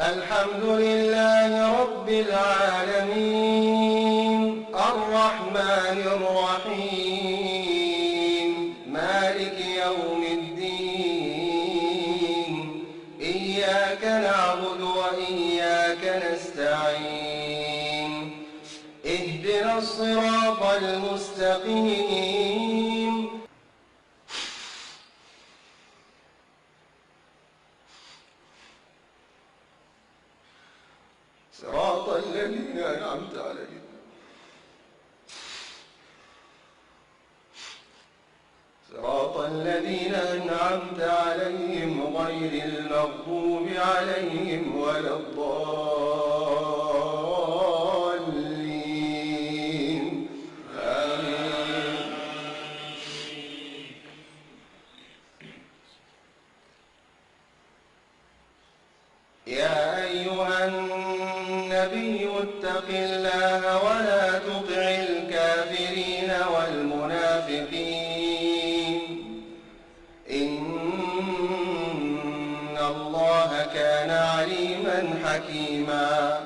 الحمد لله رب العالمين الرحمن الرحيم مالك يوم الدين إياك نعبد وإياك نستعين اهدنا الصراط المستقيم صراط الذين أنعمت عليهم غير المغضوب عليهم ولا الضالين آمين. يا أيها النبي اتق الله ولا تطع الكافرين والمنافقين إن الله كان عليما حكيما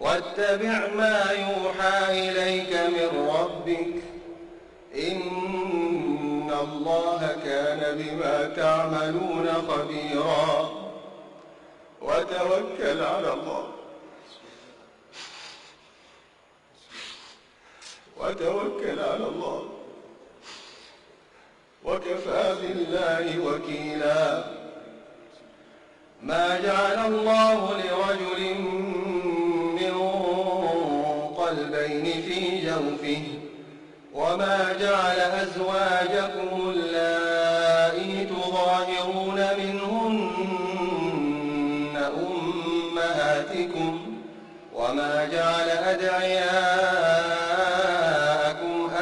واتبع ما يوحى إليك من ربك إن الله كان بما تعملون خبيرا وتوكل على الله وكفى بالله وكيلا. ما جعل الله لرجل من قلبين في جوفه وما جعل أزواجكم اللائي تظاهرون منهن أمهاتكم وما جعل أدعياءكم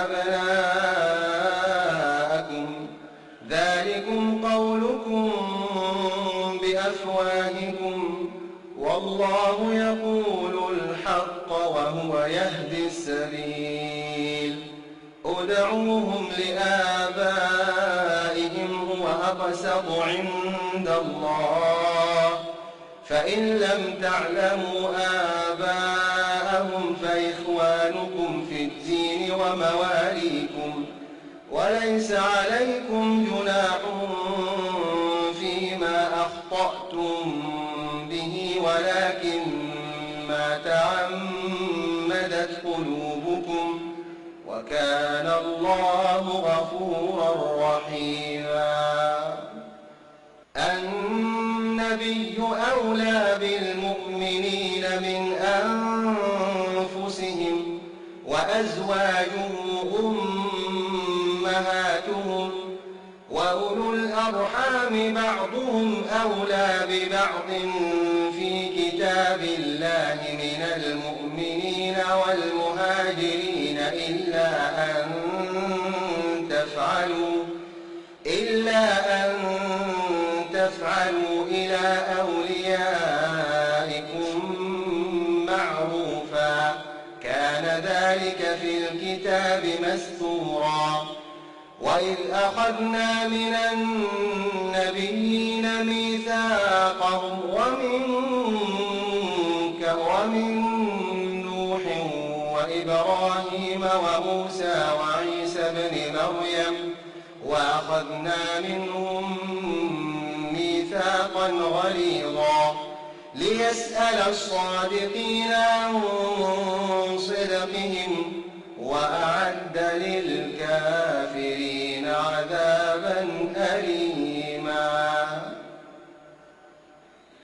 أبناءكم ذلكم قولكم بأفواهكم والله يقول الحق وهو يهدي السبيل. ادعوهم لآبائهم هو أقسط عند الله فإن لم تعلموا آباءهم فإخوانكم في الدين ومواليكم وليس عليكم جناح فيما أخطأتم به ولكن ما تعمدت قلوبكم وكان الله غفورا رحيما. النبي أولى بالمؤمنين من أنفسهم وأزواجه أمهاتهم وأولو الأرحام بعضهم أولى ببعض في كتاب الله من المؤمنين والمهاجرين إلا أن تفعلوا إلى أوليائكم معروفا كان ذلك في الكتاب مسطورا. وإذ أخذنا من النبيين ميثاقهم ومنك ومن نوح وإبراهيم وموسى وعيسى ابن مريم وأخذنا منهم ميثاقا غليظا ليسأل الصادقين عن صدقهم وأعد للكافرين